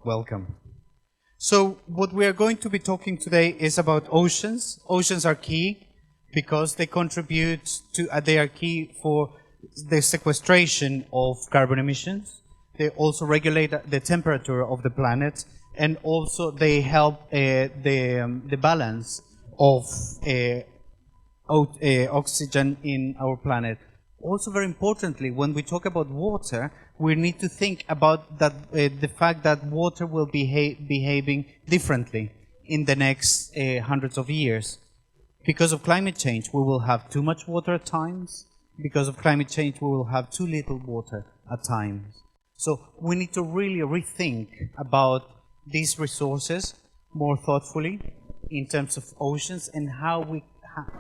Welcome. So what we are going to be talking today is about oceans. Oceans are key because they contribute to, they are key for the sequestration of carbon emissions. They also regulate the temperature of the planet, and also they help the balance of oxygen in our planet. Also, very importantly, when we talk about water, we need to think about that, the fact that water will be behaving differently in the next hundreds of years. Because of climate change, we will have too much water at times. Because of climate change, we will have too little water at times. So we need to really rethink about these resources more thoughtfully in terms of oceans and how we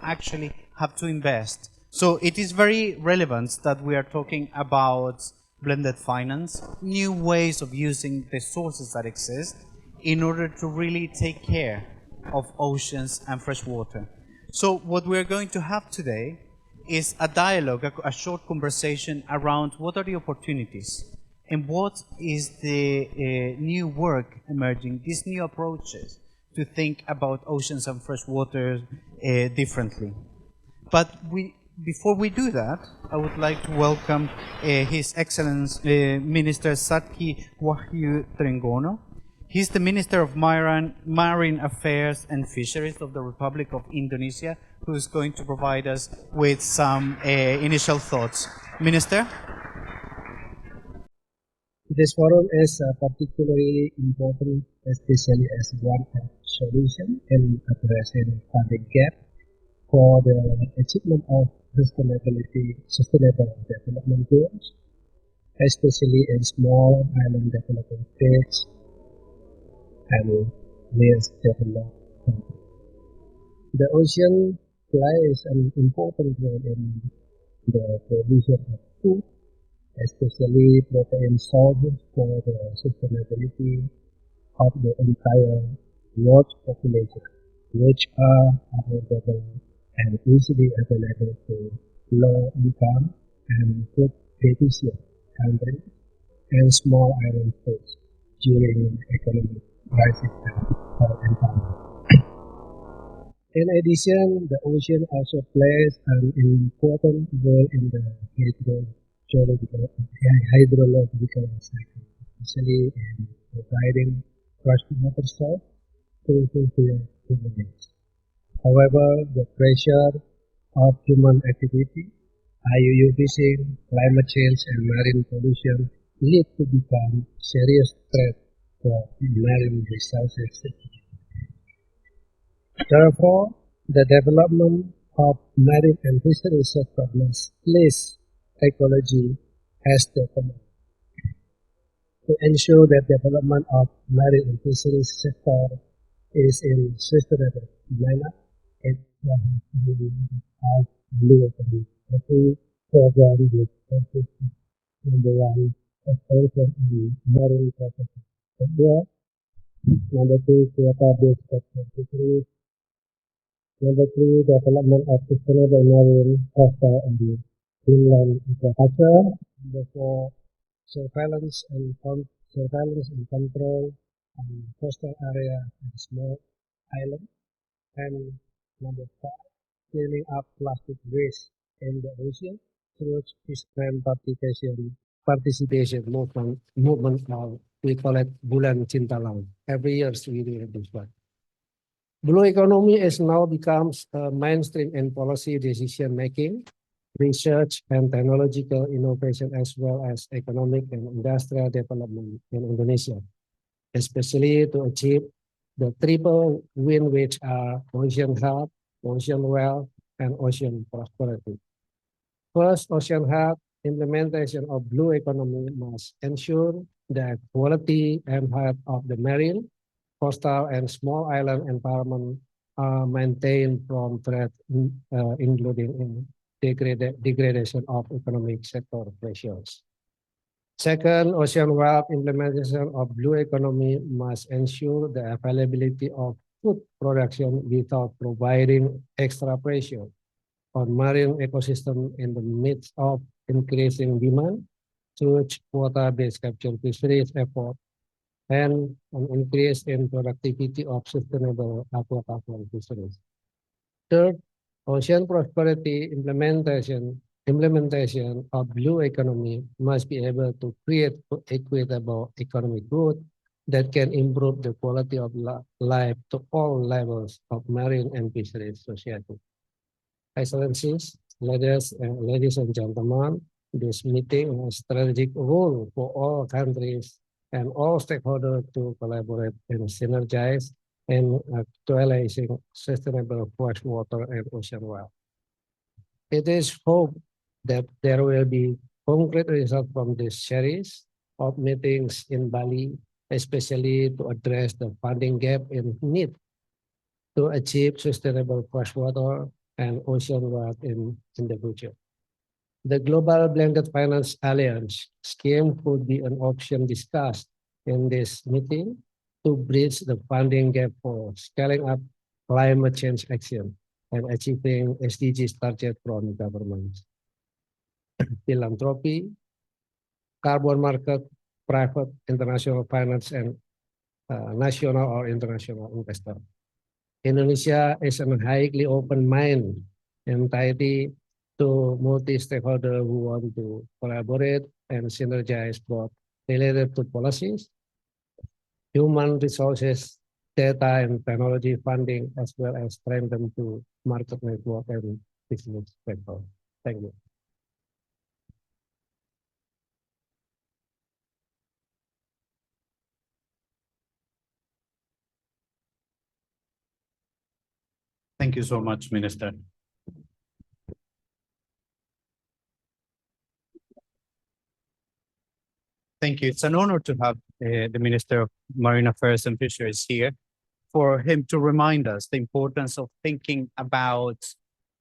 actually have to invest. So it is very relevant that we are talking about blended finance, new ways of using the sources that exist in order to really take care of oceans and fresh water. So what we're going to have today is a dialogue, a short conversation around what are the opportunities and what is the new work emerging, these new approaches to think about oceans and fresh water differently. But before we do that, I would like to welcome His Excellency Minister Satki Wahyu Trenggono. He's the Minister of Marine Affairs and Fisheries of the Republic of Indonesia, who is going to provide us with some initial thoughts. Minister? This forum is particularly important, especially as one solution in addressing funding gap for the achievement of sustainable development goals, especially in small island developing states and least developed countries. The ocean plays an important role in the provision of food, especially protein sources for the sustainability of the entire world population, which are affordable and easily available to low-income and food-deficient countries and small island states during economic crisis and empowerment. In addition, the ocean also plays an important role in the hydrological cycle, especially in providing freshwater source to fulfill human needs. However, the pressure of human activity, IUU fishing, climate change, and marine pollution lead to become serious threat for marine resources. Therefore, the development of marine and fisheries sector must place ecology as the common. To ensure that development of marine and fisheries sector is in sustainable manner, it will have to be of blue economy. Every program with emphasis on the one expansion in marine property. Number 2, quota-based sector fisheries. Number 3, development of sustainable marine, coastal, and inland aquaculture. Number 4, surveillance and control on coastal area and small islands. And number 5, cleaning up plastic waste in the ocean through fisherman participation movement now. We call it Bulan Cinta Laut. Every year we do this one. Blue economy is now becomes mainstream in policy decision making, research and technological innovation, as well as economic and industrial development in Indonesia, especially to achieve the triple win, which are ocean health, ocean wealth, and ocean prosperity. First, ocean health implementation of blue economy must ensure the quality and health of the marine, coastal, and small island environment are maintained from threat, including in degradation of economic sector pressures. Second, ocean wealth implementation of blue economy must ensure the availability of food production without providing extra pressure on marine ecosystem in the midst of increasing demand through quota-based capture fisheries effort and an increase in productivity of sustainable aquaculture fisheries. Third, ocean prosperity implementation of blue economy must be able to create equitable economic growth that can improve the quality of life to all levels of marine and fisheries society. Excellencies, ladies and gentlemen, this meeting has a strategic role for all countries and all stakeholders to collaborate and synergize in actualizing sustainable freshwater and ocean wealth. It is hoped that there will be concrete results from this series of meetings in Bali, especially to address the funding gap in need to achieve sustainable freshwater and ocean wealth in the future. The Global Blended Finance Alliance scheme could be an option discussed in this meeting to bridge the funding gap for scaling up climate change action and achieving SDGs target from governments. Philanthropy, carbon market, private, international finance, and national or international investor. Indonesia is a highly open mind entity to multi-stakeholder who want to collaborate and synergize both related to policies, human resources, data and technology funding, as well as strengthen to market network and business sector. Thank you. Thank you so much, Minister. Thank you. It's an honor to have the Minister of Marine Affairs and Fisheries here for him to remind us the importance of thinking about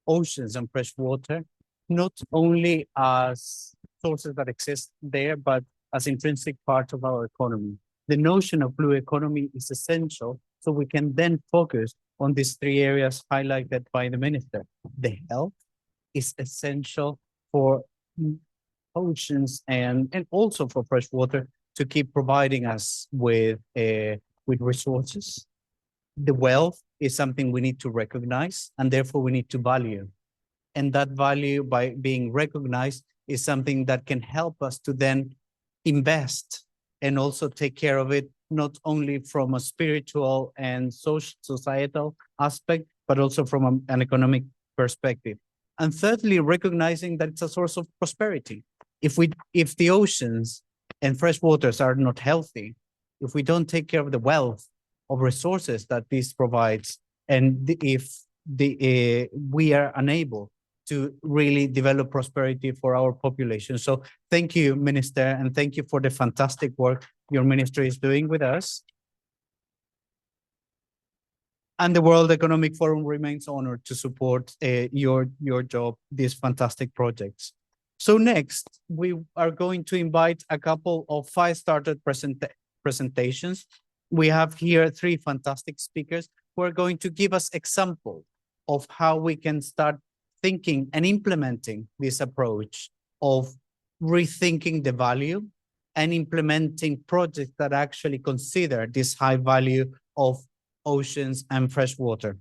oceans and fresh water, not only as sources that exist there, but as intrinsic part of our economy. The notion of blue economy is essential, so we can then focus on these three areas highlighted by the Minister. The health is essential for oceans and also for fresh water to keep providing us with resources. The wealth is something we need to recognize, and therefore we need to value. And that value, by being recognized, is something that can help us to then invest and also take care of it, not only from a spiritual and societal aspect, but also from an economic perspective. And thirdly, recognizing that it's a source of prosperity. If the oceans and fresh waters are not healthy, if we don't take care of the wealth of resources that this provides, and if we are unable to really develop prosperity for our population. So thank you, Minister, and thank you for the fantastic work your ministry is doing with us. And the World Economic Forum remains honored to support your job, these fantastic projects. So next, we are going to invite a couple of five-started presentations. We have here three fantastic speakers who are going to give us example of how we can start thinking and implementing this approach of rethinking the value and implementing projects that actually consider this high value of oceans and fresh water.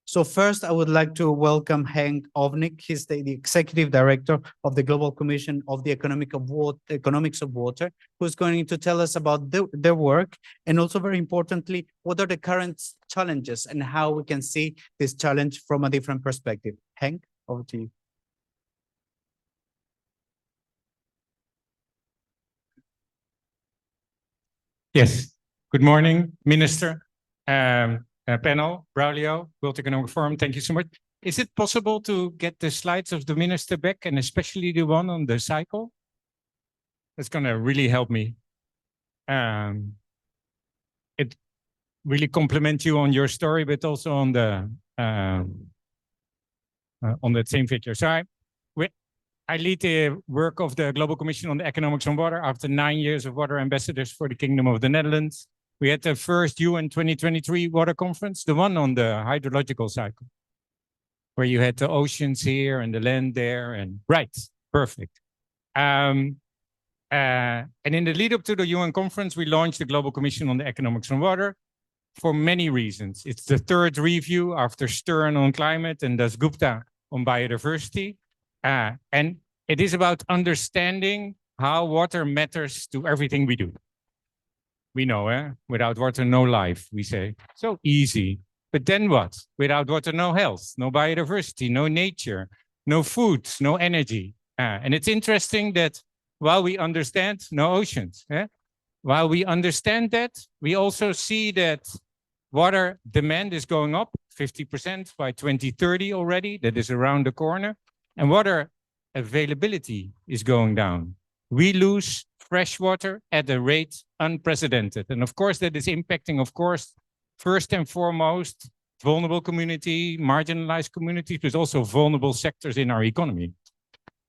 So first, I would like to welcome Henk Ovnik. He's the Executive Director of the Global Commission of the Economics of Water, who's going to tell us about their work, and also very importantly, what are the current challenges and how we can see this challenge from a different perspective. Henk, over to you. Yes, good morning, Minister. Panel, Braulio, World Economic Forum, thank you so much. Is it possible to get the slides of the Minister back, and especially the one on the cycle? That's going to really help me. It really complements you on your story, but also on the on that same picture. So I lead the work of the Global Commission on the Economics on Water after 9 years of water ambassadors for the Kingdom of the Netherlands. We had the first UN 2023 water conference, the one on the hydrological cycle, where you had the oceans here and the land there, and right, perfect. And in the lead up to the UN conference, we launched the Global Commission on the Economics of Water for many reasons. It's the third review after Stern on climate and Das Gupta on biodiversity. And it is about understanding how water matters to everything we do. We know, without water, no life, we say. So easy. But then what? Without water, no health, no biodiversity, no nature, no food, no energy. And it's interesting that while we understand no oceans, while we understand that, we also see that water demand is going up 50% by 2030 already. That is around the corner. And water availability is going down. We lose fresh water at a rate unprecedented. And of course, that is impacting, of course, first and foremost, vulnerable community, marginalized communities, but also vulnerable sectors in our economy.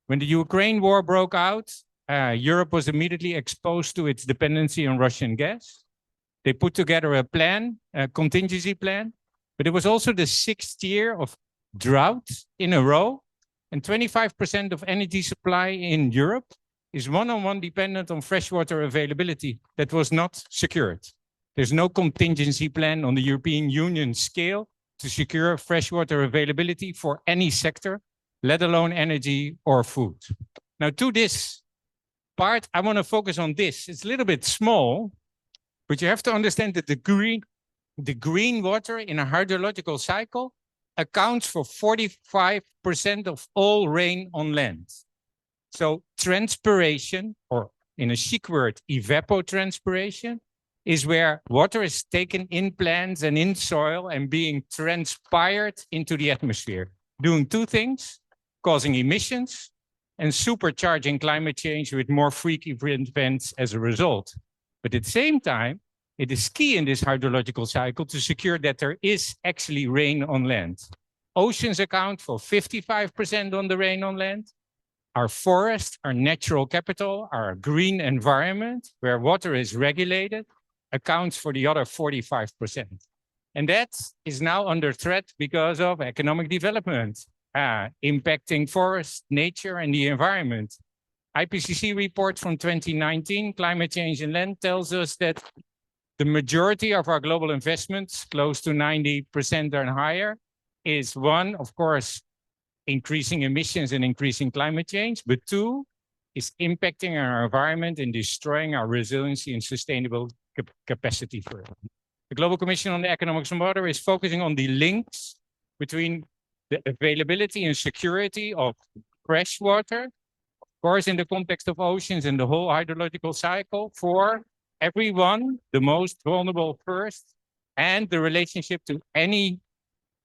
When the Ukraine war broke out, Europe was immediately exposed to its dependency on Russian gas. They put together a plan, a contingency plan, but it was also the 6th year of drought in a row. And 25% of energy supply in Europe is one-on-one dependent on freshwater availability that was not secured. There's no contingency plan on the European Union scale to secure freshwater availability for any sector, let alone energy or food. Now, to this part, I want to focus on this. It's a little bit small, but you have to understand that the green water in a hydrological cycle accounts for 45% of all rain on land. So transpiration, or in a chic word, evapotranspiration, is where water is taken in plants and in soil and being transpired into the atmosphere, doing two things, causing emissions and supercharging climate change with more frequent events as a result. But at the same time, it is key in this hydrological cycle to secure that there is actually rain on land. Oceans account for 55% on the rain on land. Our forests, our natural capital, our green environment, where water is regulated, accounts for the other 45%. And that is now under threat because of economic development, impacting forest, nature, and the environment. IPCC report from 2019, Climate Change in Land, tells us that the majority of our global investments, close to 90% and higher, is one, of course, increasing emissions and increasing climate change, but two, is impacting our environment and destroying our resiliency and sustainable capacity for it. The Global Commission on the Economics of Water is focusing on the links between the availability and security of fresh water, of course, in the context of oceans and the whole hydrological cycle, for everyone, the most vulnerable first, and the relationship to any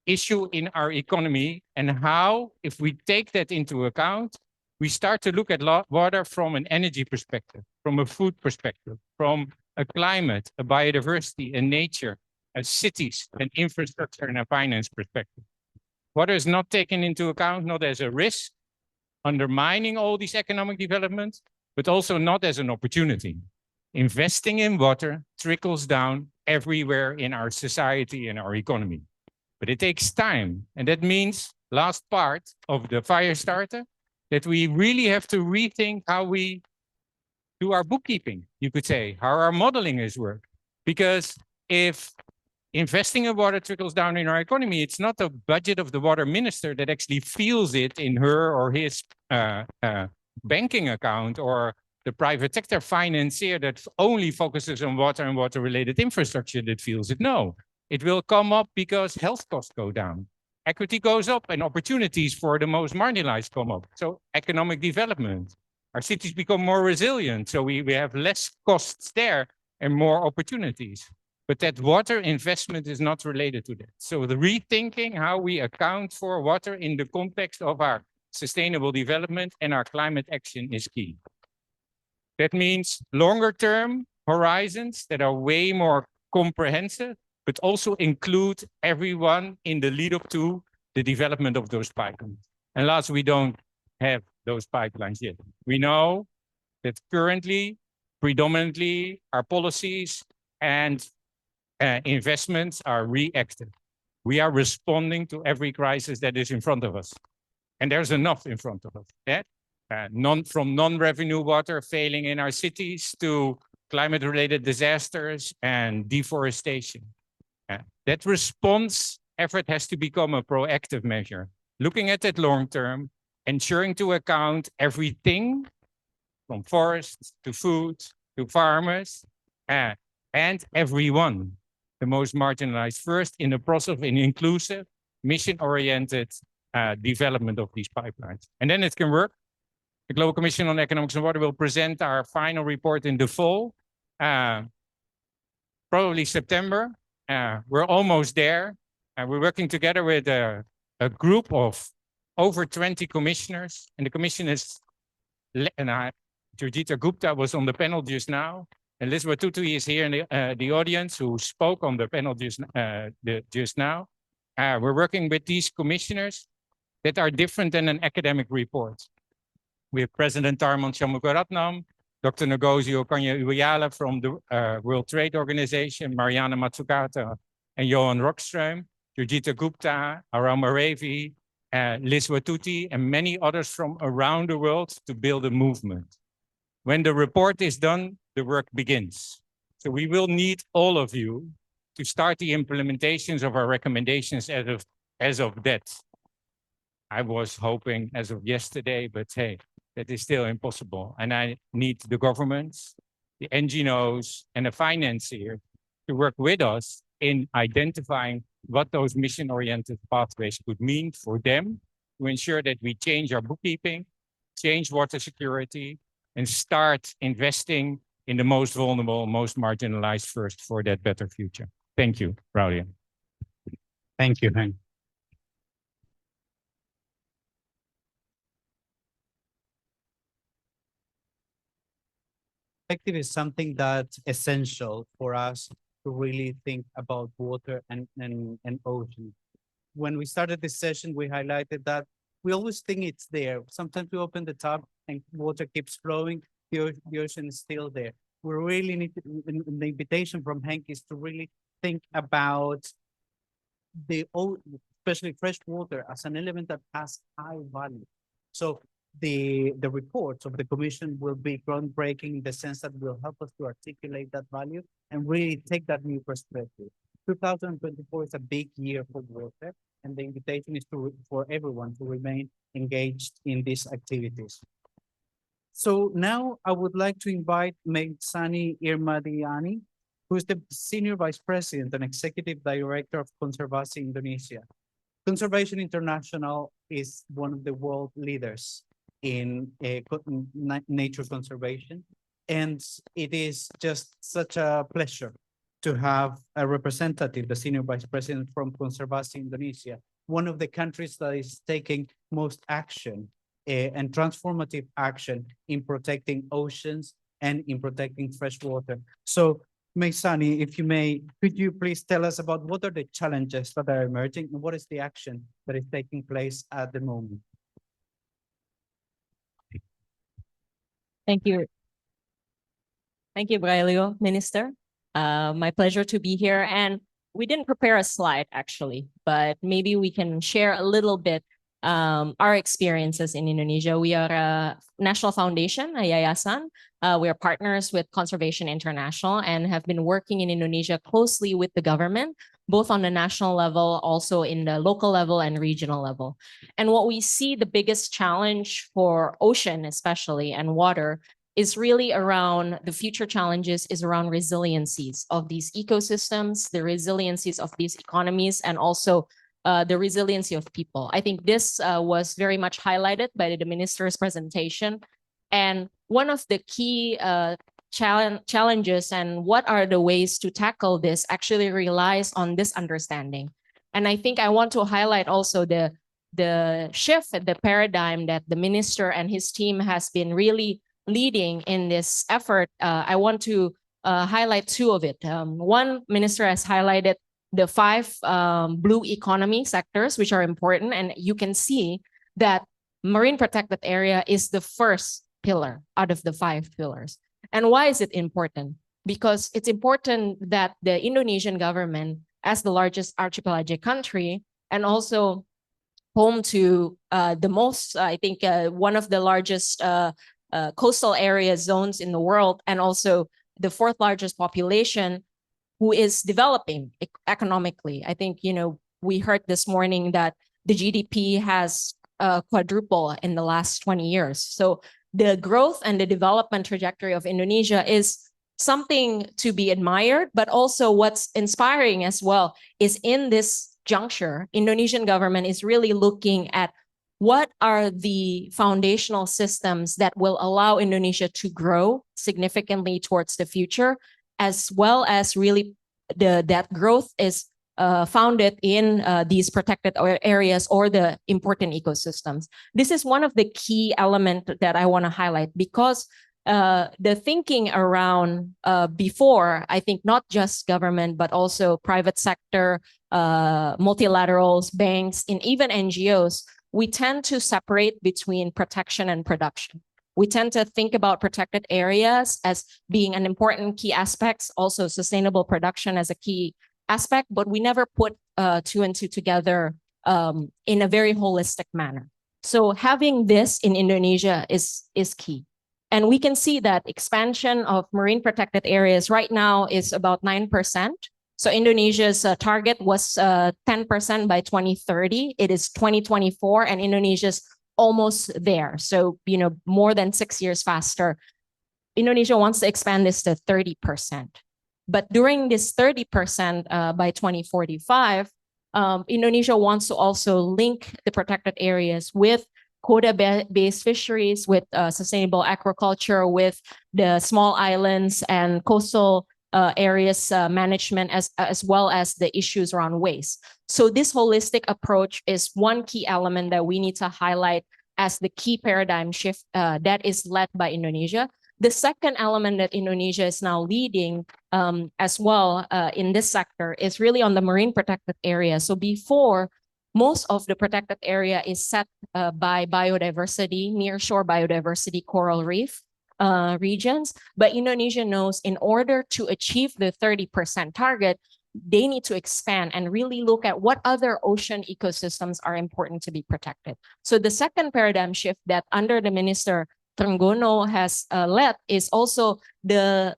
issue in our economy, and how, if we take that into account, we start to look at water from an energy perspective, from a food perspective, from a climate, a biodiversity, a nature, a cities, an infrastructure, and a finance perspective. Water is not taken into account, not as a risk, undermining all these economic developments, but also not as an opportunity. Investing in water trickles down everywhere in our society and our economy. But it takes time. And that means, last part of the fire starter, that we really have to rethink how we do our bookkeeping, you could say, how our modeling is work. Because if investing in water trickles down in our economy, it's not the budget of the water minister that actually feels it in her or his banking account, or the private sector financier that only focuses on water and water-related infrastructure that feels it. No, it will come up because health costs go down. Equity goes up and opportunities for the most marginalized come up. So economic development. Our cities become more resilient, so we have less costs there and more opportunities. But that water investment is not related to that. So the rethinking how we account for water in the context of our sustainable development and our climate action is key. That means longer term horizons that are way more comprehensive, but also include everyone in the lead up to the development of those pipelines. And last, we don't have those pipelines yet. We know that currently, predominantly, our policies and investments are reactive. We are responding to every crisis that is in front of us. And there's enough in front of us. Yeah? from non-revenue water failing in our cities to climate-related disasters and deforestation. That response effort has to become a proactive measure, looking at it long-term, ensuring to account everything from forests to food to farmers and everyone, the most marginalized first in the process of an inclusive, mission-oriented development of these pipelines. And then it can work. The Global Commission on Economics and Water will present our final report in the fall, probably September. We're almost there. We're working together with a group of over 20 commissioners, and the commission is, Jurjita Gupta was on the panel just now, and Lisbeth Tutu is here in the audience who spoke on the panel just now. We're working with these commissioners that are different than an academic report. We have President Tharman Shanmugaratnam, Dr. Ngozi Okonjo-Iweala from the World Trade Organization, Mariana Mazzucato and Johan Rockström, Jurjita Gupta, Aram Aravi, Liz Watuti, and many others from around the world to build a movement. When the report is done, the work begins. So we will need all of you to start the implementations of our recommendations as of that. I was hoping as of yesterday, but hey, that is still impossible. And I need the governments, the NGOs, and the financiers to work with us in identifying what those mission-oriented pathways could mean for them to ensure that we change our bookkeeping, change water security, and start investing in the most vulnerable, most marginalized first for that better future. Thank you, Raulia. Thank you, Henk. Perspective is something that's essential for us to really think about water and ocean. When we started this session, we highlighted that we always think it's there. Sometimes we open the tap and water keeps flowing, the ocean is still there. We really need to, the invitation from Henk is to really think about especially fresh water as an element that has high value. So the reports of the Commission will be groundbreaking in the sense that will help us to articulate that value and really take that new perspective. 2024 is a big year for water, and the invitation is for everyone to remain engaged in these activities. So now I would like to invite Megsani Irmadiani, who is the Senior Vice President and Executive Director of Conservasi Indonesia. Conservation International is one of the world leaders in nature conservation. And it is just such a pleasure to have a representative, the Senior Vice President from Conservasi Indonesia, one of the countries that is taking most action and transformative action in protecting oceans and in protecting fresh water. So, Megsani, if you may, could you please tell us about what are the challenges that are emerging and what is the action that is taking place at the moment? Thank you. Thank you, Braulio, Minister. My pleasure to be here. And we didn't prepare a slide, actually, but maybe we can share a little bit our experiences in Indonesia. We are a national foundation, a yayasan. We are partners with Conservation International and have been working in Indonesia closely with the government, both on the national level, also in the local level and regional level. And what we see the biggest challenge for ocean, especially, and water is really around the future challenges is around resiliencies of these ecosystems, the resiliencies of these economies, and also the resiliency of people. I think this was very much highlighted by the minister's presentation. And one of the key challenges and what are the ways to tackle this actually relies on this understanding. And I think I want to highlight also the shift, the paradigm that the minister and his team has been really leading in this effort. I want to highlight two of it. One, minister has highlighted the 5 blue economy sectors, which are important. And you can see that marine protected area is the first pillar out of the 5 pillars. And why is it important? Because it's important that the Indonesian government, as the largest archipelagic country, and also home to the most, I think, one of the largest coastal area zones in the world, and also the fourth largest population who is developing economically. I think, we heard this morning that the GDP has quadrupled in the last 20 years. So the growth and the development trajectory of Indonesia is something to be admired, but also what's inspiring as well is in this juncture, Indonesian government is really looking at what are the foundational systems that will allow Indonesia to grow significantly towards the future, as well as really that growth is founded in these protected areas or the important ecosystems. This is one of the key elements that I want to highlight, because the thinking around before, I think not just government, but also private sector, multilaterals, banks, and even NGOs, we tend to separate between protection and production. We tend to think about protected areas as being an important key aspect, also sustainable production as a key aspect, but we never put two and two together in a very holistic manner. So having this in Indonesia is key. And we can see that expansion of marine protected areas right now is about 9%. So Indonesia's target was 10% by 2030. It is 2024, and Indonesia's almost there. So, more than 6 years faster. Indonesia wants to expand this to 30%. But during this 30% by 2045, Indonesia wants to also link the protected areas with quota-based fisheries, with sustainable agriculture, with the small islands and coastal areas management, as well as the issues around waste. So this holistic approach is one key element that we need to highlight as the key paradigm shift that is led by Indonesia. The second element that Indonesia is now leading as well in this sector is really on the marine protected area. So before, most of the protected area is set by biodiversity, nearshore biodiversity, coral reef regions. But Indonesia knows in order to achieve the 30% target, they need to expand and really look at what other ocean ecosystems are important to be protected. So the second paradigm shift that under the Minister Trenggono has led is also the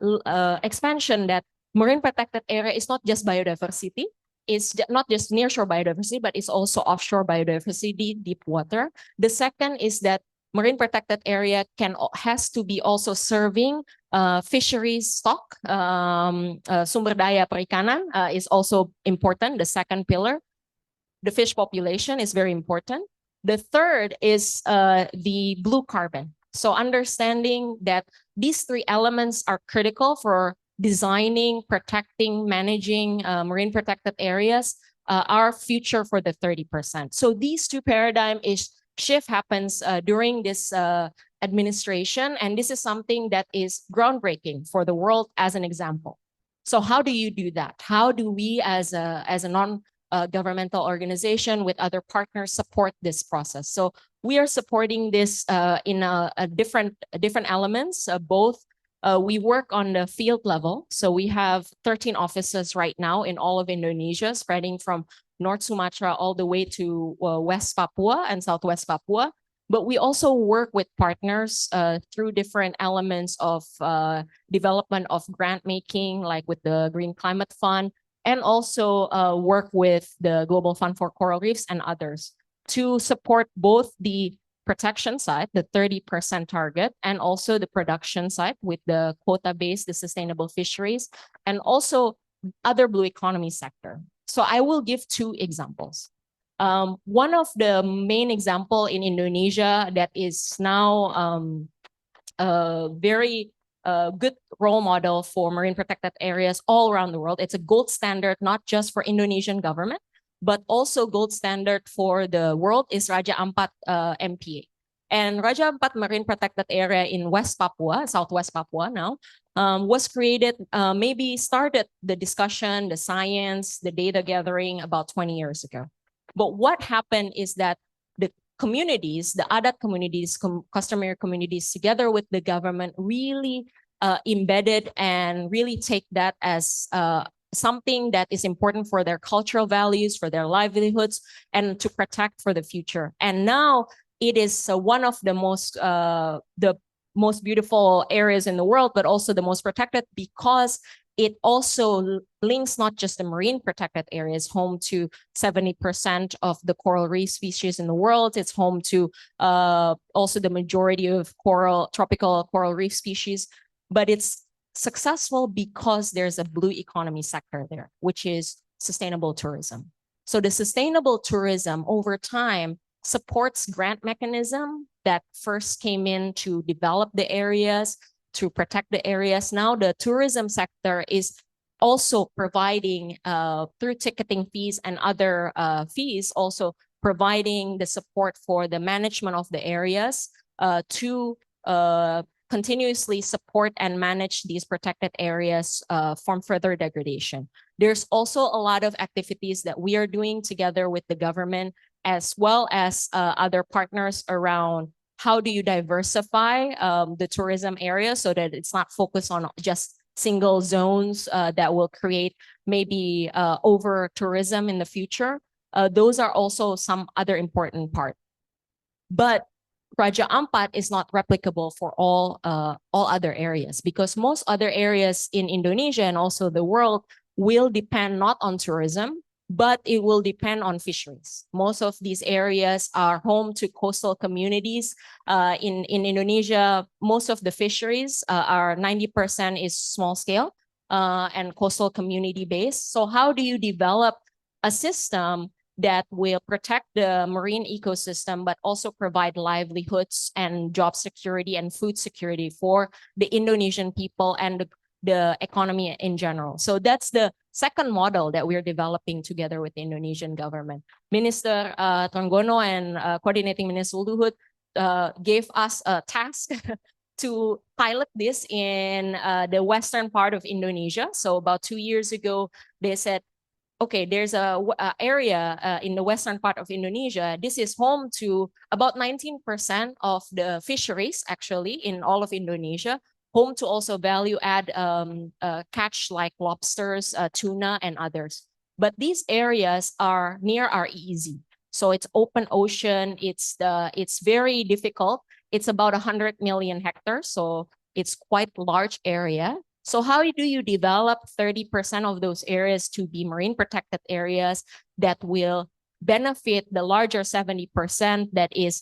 expansion that marine protected area is not just biodiversity, it's not just nearshore biodiversity, but it's also offshore biodiversity, deep water. The second is that marine protected area has to be also serving fisheries stock. Sumber daya perikanan is also important, the second pillar. The fish population is very important. The third is the blue carbon. So understanding that these three elements are critical for designing, protecting, managing marine protected areas, our future for the 30%. So these two paradigm shift happens during this administration, and this is something that is groundbreaking for the world as an example. So how do you do that? How do we as a non-governmental organization with other partners support this process? So we are supporting this in different elements, both we work on the field level. So we have 13 offices right now in all of Indonesia, spreading from North Sumatra all the way to West Papua and Southwest Papua. But we also work with partners through different elements of development of grant making, like with the Green Climate Fund, and also work with the Global Fund for Coral Reefs and others to support both the protection side, the 30% target, and also the production side with the quota-based, the sustainable fisheries, and also other blue economy sector. So I will give two examples. One of the main example in Indonesia that is now a very good role model for marine protected areas all around the world. It's a gold standard, not just for Indonesian government, but also gold standard for the world is Raja Ampat MPA. And Raja Ampat Marine Protected Area in West Papua, Southwest Papua now, was created, maybe started the discussion, the science, the data gathering about 20 years ago. But what happened is that the communities, the Adat communities, customary communities, together with the government, really embedded and really take that as something that is important for their cultural values, for their livelihoods, and to protect for the future. And now it is one of the most beautiful areas in the world, but also the most protected, because it also links not just the marine protected areas, home to 70% of the coral reef species in the world. It's home to also the majority of tropical coral reef species, but it's successful because there's a blue economy sector there, which is sustainable tourism. So the sustainable tourism over time supports grant mechanism that first came in to develop the areas, to protect the areas. Now the tourism sector is also providing through ticketing fees and other fees, also providing the support for the management of the areas to continuously support and manage these protected areas from further degradation. There's also a lot of activities that we are doing together with the government, as well as other partners around how do you diversify the tourism area so that it's not focused on just single zones that will create maybe over tourism in the future. Those are also some other important part. But Raja Ampat is not replicable for all other areas, because most other areas in Indonesia and also the world will depend not on tourism, but it will depend on fisheries. Most of these areas are home to coastal communities. In Indonesia, most of the fisheries are 90% is small scale and coastal community based. So how do you develop a system that will protect the marine ecosystem, but also provide livelihoods and job security and food security for the Indonesian people and the economy in general? So that's the second model that we're developing together with the Indonesian government. Minister Tronggono and Coordinating Minister Luhut gave us a task to pilot this in the western part of Indonesia. So about 2 years ago, they said, okay, there's a area in the western part of Indonesia. This is home to about 19% of the fisheries, actually, in all of Indonesia. Home to also value add catch like lobsters, tuna, and others. But these areas are near our EEZ. So it's open ocean. It's very difficult. It's about 100 million hectares. So it's quite large area. So how do you develop 30% of those areas to be marine protected areas that will benefit the larger 70% that is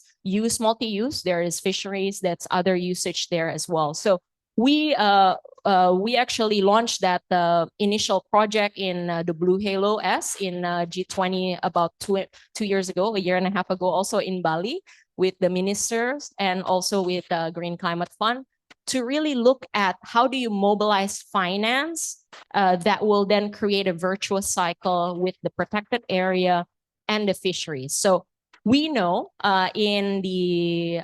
multi-use? There is fisheries, that's other usage there as well. So we actually launched that initial project in the Blue Halo S in G20 about two years ago, a year and a half ago, also in Bali with the ministers and also with the Green Climate Fund, to really look at how do you mobilize finance that will then create a virtuous cycle with the protected area and the fisheries. So we know in the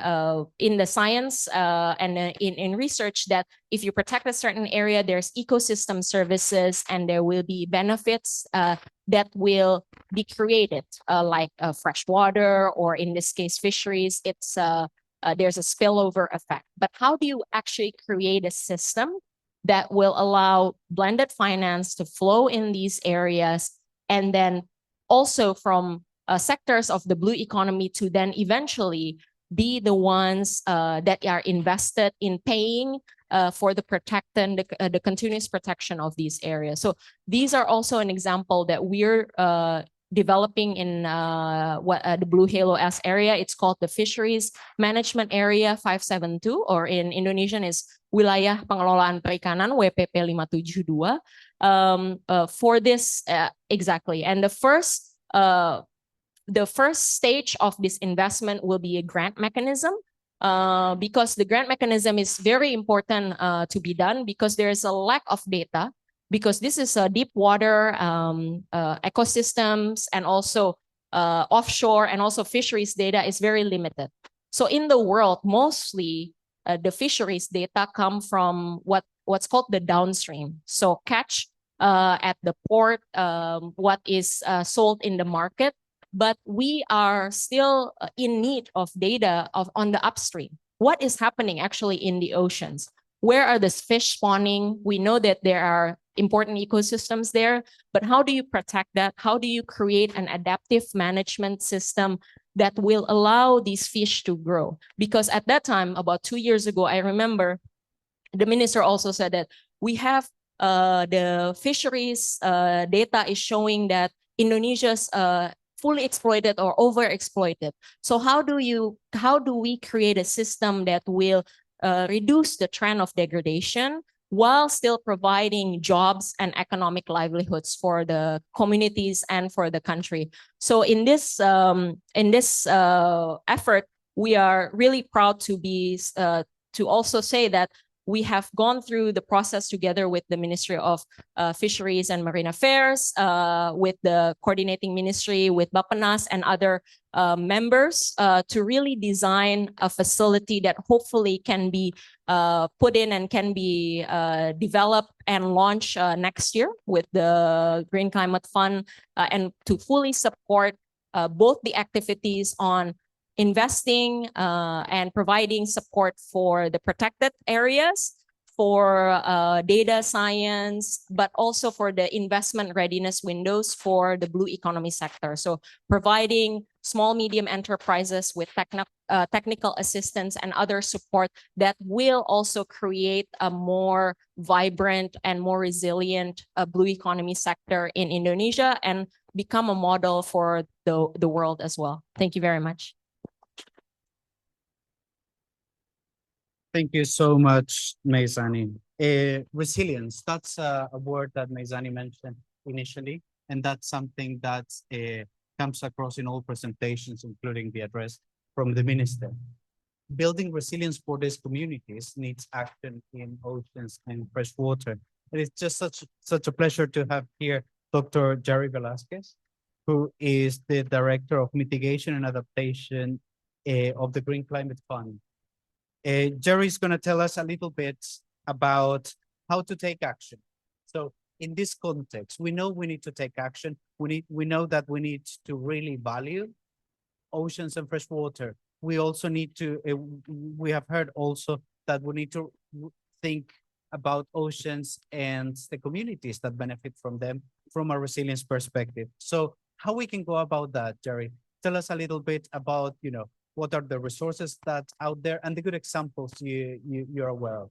science and in research that if you protect a certain area, there's ecosystem services and there will be benefits that will be created, like fresh water, or in this case, fisheries. There's a spillover effect. But how do you actually create a system that will allow blended finance to flow in these areas, and then also from sectors of the blue economy to then eventually be the ones that are invested in paying for the the continuous protection of these areas? So these are also an example that we're developing in the Blue Halo S area. It's called the Fisheries Management Area 572, or in Indonesian is Wilayah Pengelolaan Perikanan WPP 572 for this exactly. And the first stage of this investment will be a grant mechanism, because the grant mechanism is very important to be done, because there is a lack of data, because this is a deep water ecosystems, and also offshore and also fisheries data is very limited. So in the world, mostly the fisheries data come from what's called the downstream. So catch at the port, what is sold in the market, but we are still in need of data on the upstream. What is happening actually in the oceans? Where are the fish spawning? We know that there are important ecosystems there. But how do you protect that? How do you create an adaptive management system that will allow these fish to grow? Because at that time, about 2 years ago, I remember the minister also said that we have the fisheries data is showing that Indonesia's fully exploited or overexploited. So how do we create a system that will reduce the trend of degradation while still providing jobs and economic livelihoods for the communities and for the country? So in this effort, we are really proud to be to also say that we have gone through the process together with the Ministry of Fisheries and Marine Affairs, with the coordinating ministry, with Bappenas and other members to really design a facility that hopefully can be put in and can be developed and launched next year with the Green Climate Fund, and to fully support both the activities on investing and providing support for the protected areas, for data science, but also for the investment readiness windows for the blue economy sector. So providing small, medium enterprises with technical assistance and other support that will also create a more vibrant and more resilient blue economy sector in Indonesia and become a model for the world as well. Thank you very much. Thank you so much, Maizani. Resilience, that's a word that Maizani mentioned initially, and that's something that comes across in all presentations, including the address from the minister. Building resilience for these communities needs action in oceans and fresh water. And it's just such a pleasure to have here Dr. Jerry Velasquez, who is the Director of Mitigation and Adaptation of the Green Climate Fund. Jerry is going to tell us a little bit about how to take action. So in this context, we know we need to take action. We know that we need to really value oceans and fresh water. We also need to, we have heard also that we need to think about oceans and the communities that benefit from them from a resilience perspective. So how we can go about that, Jerry? Tell us a little bit about, what are the resources that's out there and the good examples you're aware of.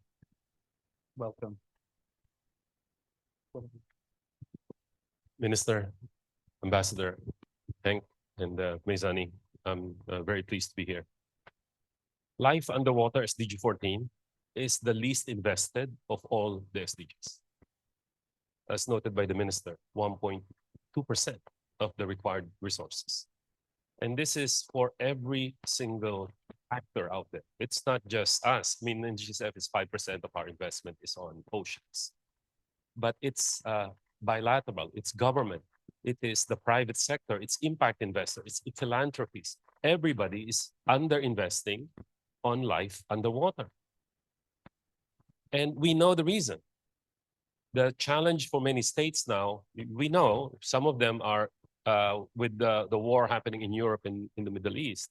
Welcome. Minister, Ambassador, Hank, and Maizani, I'm very pleased to be here. Life underwater, SDG 14, is the least invested of all the SDGs. As noted by the Minister, 1.2% of the required resources. And this is for every single actor out there. It's not just us. I mean, GSF is 5% of our investment is on oceans. But it's bilateral, it's government, it is the private sector, it's impact investors, it's philanthropies. Everybody is under-investing on life underwater. And we know the reason. The challenge for many states now, we know some of them are with the war happening in Europe and in the Middle East.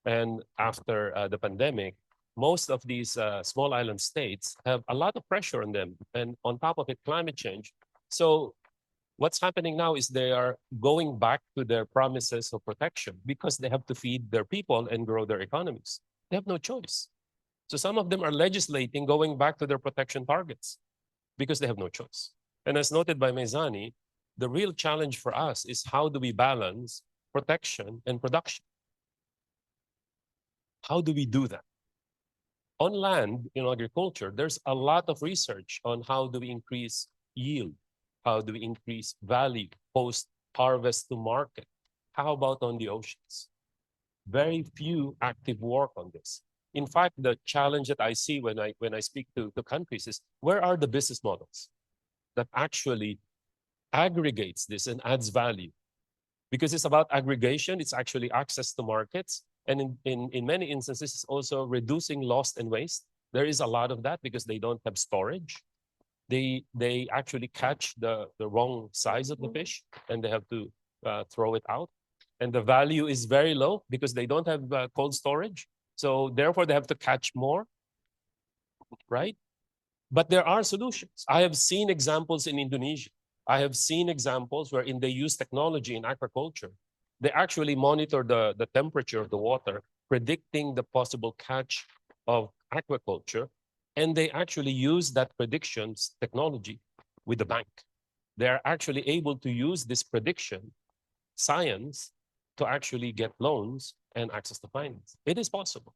And after the pandemic, most of these small island states have a lot of pressure on them. And on top of it, climate change. So what's happening now is they are going back to their promises of protection because they have to feed their people and grow their economies. They have no choice. So some of them are legislating going back to their protection targets because they have no choice. And as noted by Maizani, the real challenge for us is how do we balance protection and production? How do we do that? On land, in agriculture, there's a lot of research on how do we increase yield? How do we increase value post-harvest to market? How about on the oceans? Very few active work on this. In fact, the challenge that I see when I speak to countries is, where are the business models that actually aggregates this and adds value? Because it's about aggregation, it's actually access to markets. And in many instances, it's also reducing loss and waste. There is a lot of that because they don't have storage. They actually catch the wrong size of the fish and they have to throw it out. And the value is very low because they don't have cold storage. So therefore, they have to catch more, right? But there are solutions. I have seen examples in Indonesia. I have seen examples wherein they use technology in agriculture. They actually monitor the temperature of the water, predicting the possible catch of aquaculture, and they actually use that predictions technology with the bank. They are actually able to use this prediction science to actually get loans and access to finance. It is possible.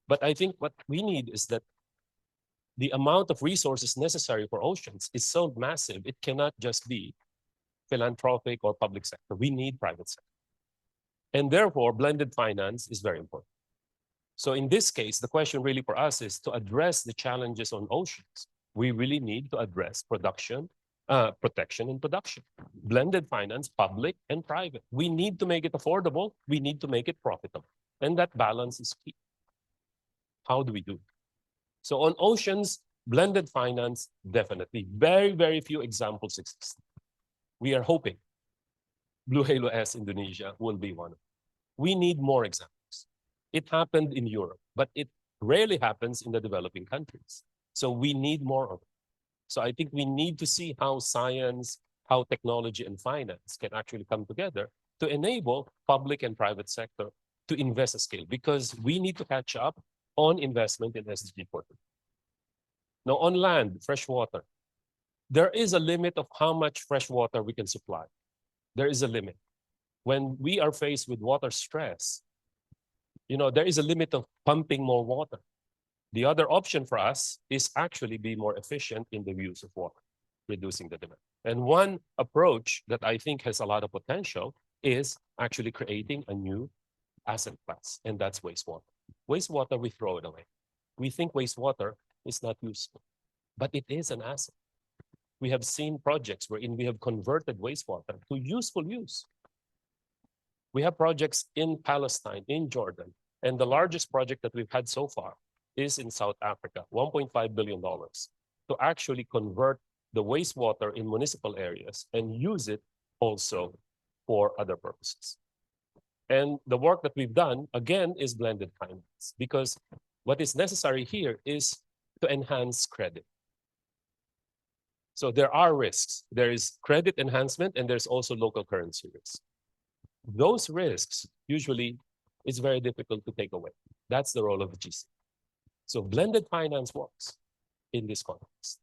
But I think what we need is that the amount of resources necessary for oceans is so massive, it cannot just be philanthropic or public sector. We need private sector. And therefore, blended finance is very important. So in this case, the question really for us is to address the challenges on oceans. We really need to address protection and production. Blended finance, public and private. We need to make it affordable. We need to make it profitable. And that balance is key. How do we do it? So on oceans, blended finance, definitely. Very, very few examples exist. We are hoping Blue Halo S Indonesia will be one of them. We need more examples. It happened in Europe, but it rarely happens in the developing countries. So we need more of it. So I think we need to see how science, how technology and finance can actually come together to enable public and private sector to invest at scale, because we need to catch up on investment in SDG 14. Now on land, freshwater, there is a limit of how much fresh water we can supply. There is a limit. When we are faced with water stress, there is a limit of pumping more water. The other option for us is actually be more efficient in the use of water, reducing the demand. And one approach that I think has a lot of potential is actually creating a new asset class, and that's wastewater. Wastewater, we throw it away. We think wastewater is not useful, but it is an asset. We have seen projects wherein we have converted wastewater to useful use. We have projects in Palestine, in Jordan, and the largest project that we've had so far is in South Africa, $1.5 billion, to actually convert the wastewater in municipal areas and use it also for other purposes. And the work that we've done, again, is blended finance, because what is necessary here is to enhance credit. So there are risks. There is credit enhancement, and there's also local currency risks. Those risks, usually, it's very difficult to take away. That's the role of the GC. So blended finance works in this context.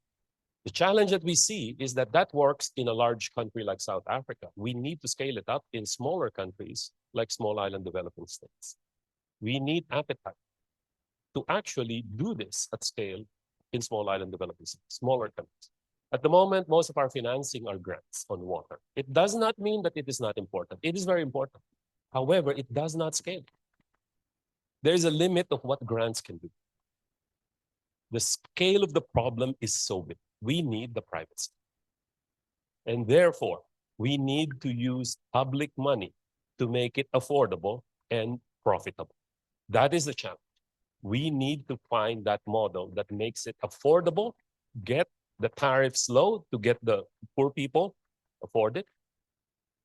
The challenge that we see is that that works in a large country like South Africa. We need to scale it up in smaller countries like small island developing states. We need appetite to actually do this at scale in small island developing states, smaller countries. At the moment, most of our financing are grants on water. It does not mean that it is not important. It is very important. However, it does not scale. There is a limit of what grants can do. The scale of the problem is so big. We need the private sector. And therefore, we need to use public money to make it affordable and profitable. That is the challenge. We need to find that model that makes it affordable, get the tariffs low to get the poor people afford it,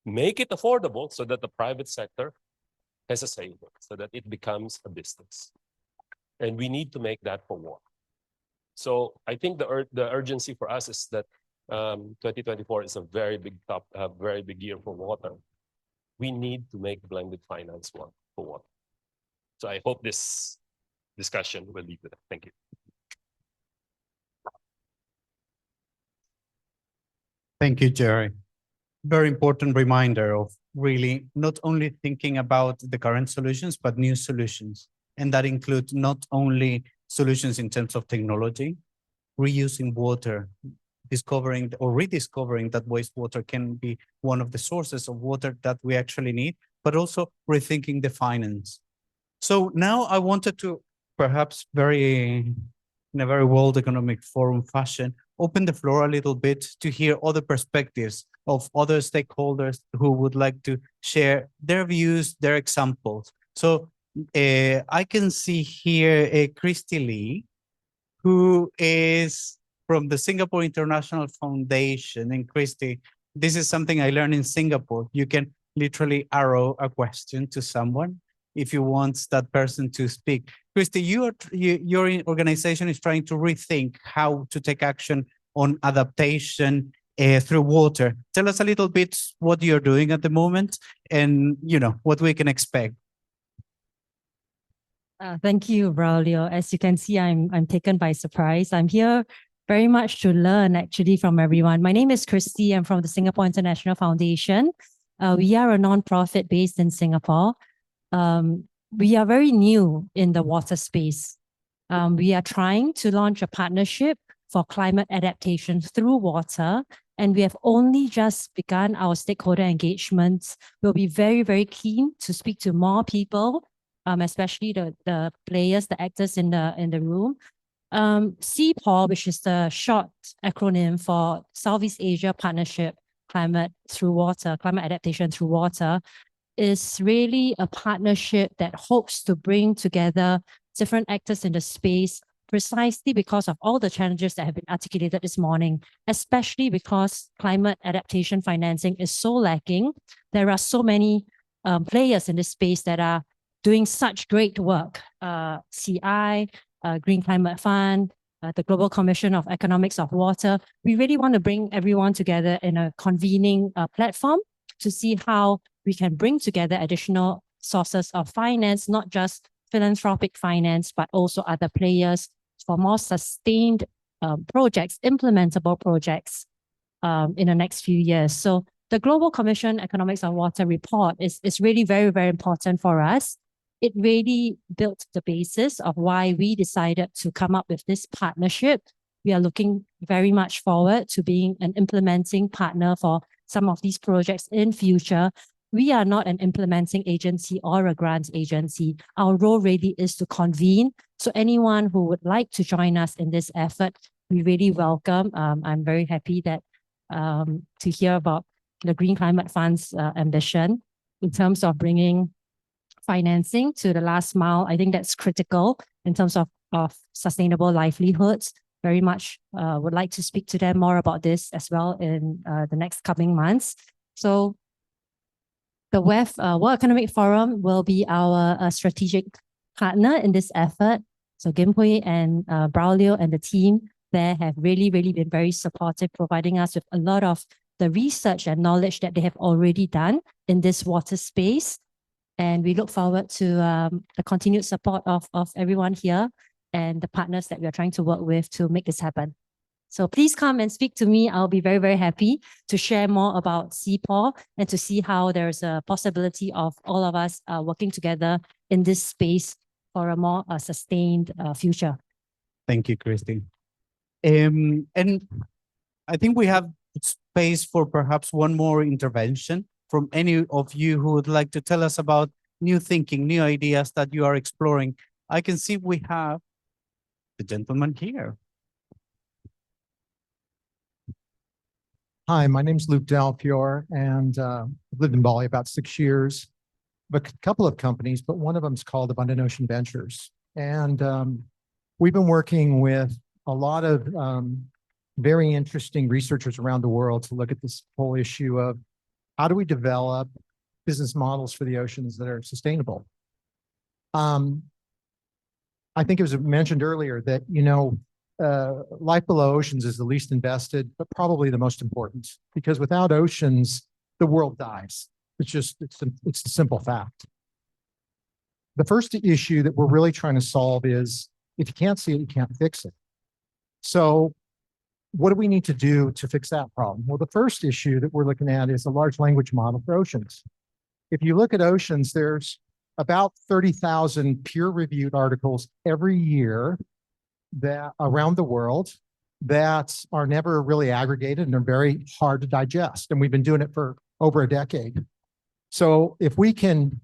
make it affordable so that the private sector has a say in it, so that it becomes a business. And we need to make that for water. So I think the urgency for us is that 2024 is a very big year for water. We need to make blended finance work for water. So I hope this discussion will lead to that. Thank you. Thank you, Jerry. Very important reminder of really not only thinking about the current solutions, but new solutions. And that includes not only solutions in terms of technology, reusing water, discovering or rediscovering that wastewater can be one of the sources of water that we actually need, but also rethinking the finance. So now I wanted to perhaps in a very World Economic Forum fashion, open the floor a little bit to hear other perspectives of other stakeholders who would like to share their views, their examples. So I can see here Christy Lee, who is from the Singapore International Foundation. And Christy, this is something I learned in Singapore. You can literally arrow a question to someone if you want that person to speak. Christy, your organization is trying to rethink how to take action on adaptation through water. Tell us a little bit what you're doing at the moment and, what we can expect. Thank you, Braulio. As you can see, I'm taken by surprise. I'm here very much to learn actually from everyone. My name is Christy. I'm from the Singapore International Foundation. We are a nonprofit based in Singapore. We are very new in the water space. We are trying to launch a partnership for climate adaptation through water, and we have only just begun our stakeholder engagements. We'll be very, very keen to speak to more people, especially the players, the actors in the room. CPAW, which is the short acronym for Southeast Asia Partnership Climate Adaptation Through Water, is really a partnership that hopes to bring together different actors in the space precisely because of all the challenges that have been articulated this morning, especially because climate adaptation financing is so lacking. There are so many players in this space that are doing such great work. CI, Green Climate Fund, the Global Commission of Economics of Water. We really want to bring everyone together in a convening platform to see how we can bring together additional sources of finance, not just philanthropic finance, but also other players for more sustained projects, implementable projects in the next few years. So the Global Commission Economics of Water report is really very, very important for us. It really built the basis of why we decided to come up with this partnership. We are looking very much forward to being an implementing partner for some of these projects in future. We are not an implementing agency or a grants agency. Our role really is to convene. So anyone who would like to join us in this effort, we really welcome. I'm very happy that to hear about the Green Climate Fund's ambition in terms of bringing financing to the last mile. I think that's critical in terms of sustainable livelihoods. Very much would like to speak to them more about this as well in the next coming months. So the WEF, World Economic Forum, will be our strategic partner in this effort. So Gimhui and Braulio and the team there have really, really been very supportive, providing us with a lot of the research and knowledge that they have already done in this water space. And we look forward to the continued support of everyone here and the partners that we are trying to work with to make this happen. So please come and speak to me. I'll be very, very happy to share more about CPAW and to see how there's a possibility of all of us working together in this space for a more sustained future. Thank you, Christy. And I think we have space for perhaps one more intervention from any of you who would like to tell us about new thinking, new ideas that you are exploring. I can see we have the gentleman here. Hi, my name's Luke Dalfiore, and I've lived in Bali about 6 years. A couple of companies, but one of them is called Abundant Ocean Ventures. And we've been working with a lot of very interesting researchers around the world to look at this whole issue of how do we develop business models for the oceans that are sustainable. I think it was mentioned earlier that, life below oceans is the least invested, but probably the most important, because without oceans, the world dies. It's a simple fact. The first issue that we're really trying to solve is if you can't see it, you can't fix it. So what do we need to do to fix that problem? Well, the first issue that we're looking at is a large language model for oceans. If you look at oceans, there's about 30,000 peer-reviewed articles every year that around the world that are never really aggregated and are very hard to digest. And we've been doing it for over a decade. So if we can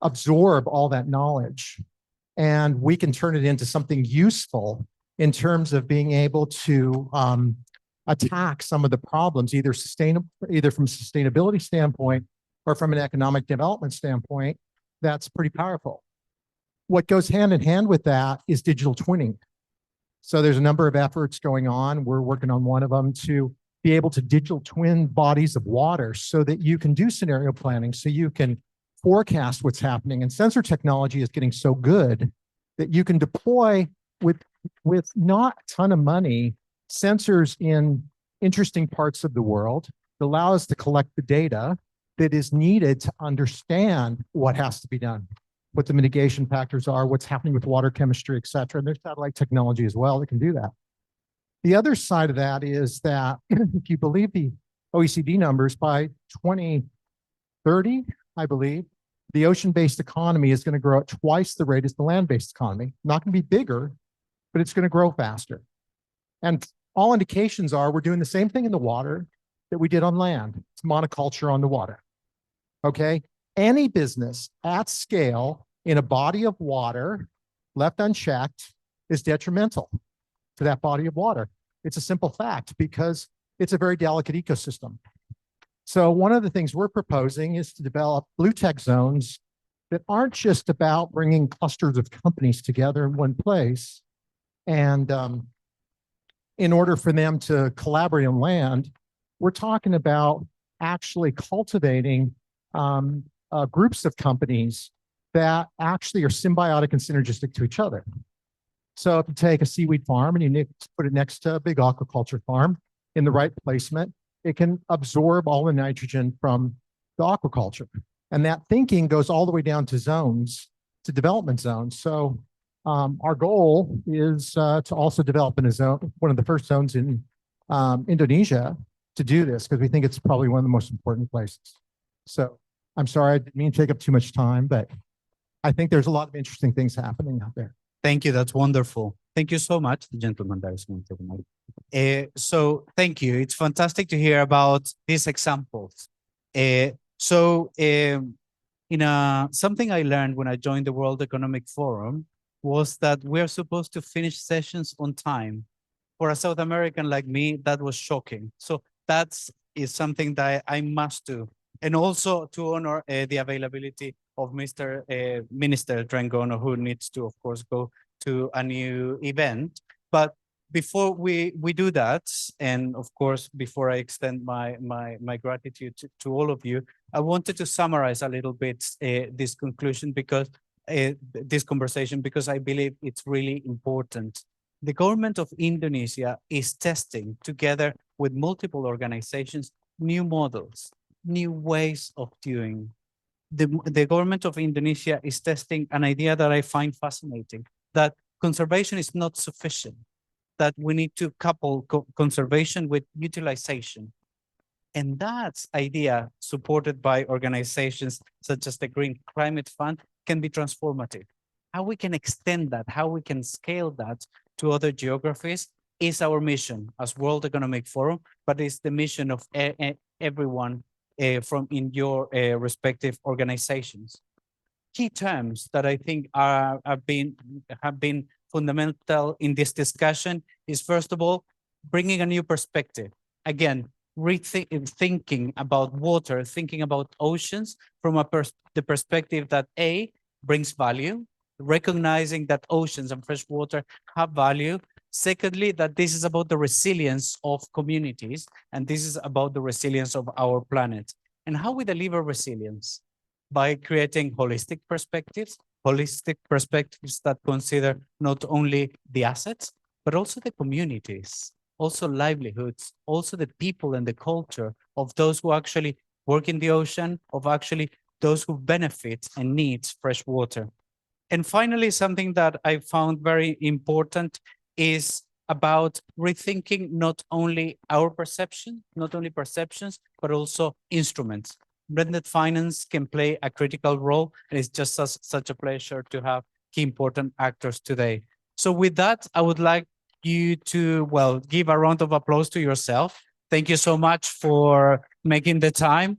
absorb all that knowledge and we can turn it into something useful in terms of being able to attack some of the problems, either from a sustainability standpoint or from an economic development standpoint, that's pretty powerful. What goes hand in hand with that is digital twinning. So there's a number of efforts going on. We're working on one of them to be able to digital twin bodies of water so that you can do scenario planning, so you can forecast what's happening. And sensor technology is getting so good that you can deploy with not a ton of money, sensors in interesting parts of the world that allow us to collect the data that is needed to understand what has to be done, what the mitigation factors are, what's happening with water chemistry, et cetera. And there's satellite technology as well that can do that. The other side of that is that if you believe the OECD numbers, by 2030, I believe, the ocean-based economy is going to grow at twice the rate as the land-based economy. Not going to be bigger, but it's going to grow faster. And all indications are we're doing the same thing in the water that we did on land. It's monoculture on the water. Okay? Any business at scale in a body of water left unchecked is detrimental to that body of water. It's a simple fact because it's a very delicate ecosystem. So one of the things we're proposing is to develop blue tech zones that aren't just about bringing clusters of companies together in one place. And in order for them to collaborate on land, we're talking about actually cultivating groups of companies that actually are symbiotic and synergistic to each other. So if you take a seaweed farm and you put it next to a big aquaculture farm in the right placement, it can absorb all the nitrogen from the aquaculture. And that thinking goes all the way down to zones, to development zones. So our goal is to also develop in a zone, one of the first zones in Indonesia to do this, because we think it's probably one of the most important places. So I'm sorry, I didn't mean to take up too much time, but I think there's a lot of interesting things happening out there. Thank you. That's wonderful. Thank you so much. The gentleman there is going to take the mic. So thank you. It's fantastic to hear about these examples. Something I learned when I joined the World Economic Forum was that we are supposed to finish sessions on time. For a South American like me, that was shocking. So that is something that I must do. And also to honor the availability of Mr. Minister Drangono, who needs to, of course, go to a new event. But before we do that, and of course, before I extend my gratitude to all of you, I wanted to summarize a little bit this conclusion because this conversation, because I believe it's really important. The government of Indonesia is testing, together with multiple organizations, new models, new ways of doing. The government of Indonesia is testing an idea that I find fascinating, that conservation is not sufficient, that we need to couple conservation with utilization. And that idea, supported by organizations such as the Green Climate Fund, can be transformative. How we can extend that, how we can scale that to other geographies is our mission as World Economic Forum, but it's the mission of everyone from in your respective organizations. Key terms that I think have been fundamental in this discussion is, first of all, bringing a new perspective. Again, thinking about water, thinking about oceans from the perspective that A, brings value, recognizing that oceans and fresh water have value. Secondly, that this is about the resilience of communities, and this is about the resilience of our planet. And how we deliver resilience? By creating holistic perspectives that consider not only the assets, but also the communities, also livelihoods, also the people and the culture of those who actually work in the ocean, of actually those who benefit and need fresh water. And finally, something that I found very important is about rethinking not only our perception, not only perceptions, but also instruments. Blended finance can play a critical role, and it's just such a pleasure to have key important actors today. So with that, I would like you to, well, give a round of applause to yourself. Thank you so much for making the time.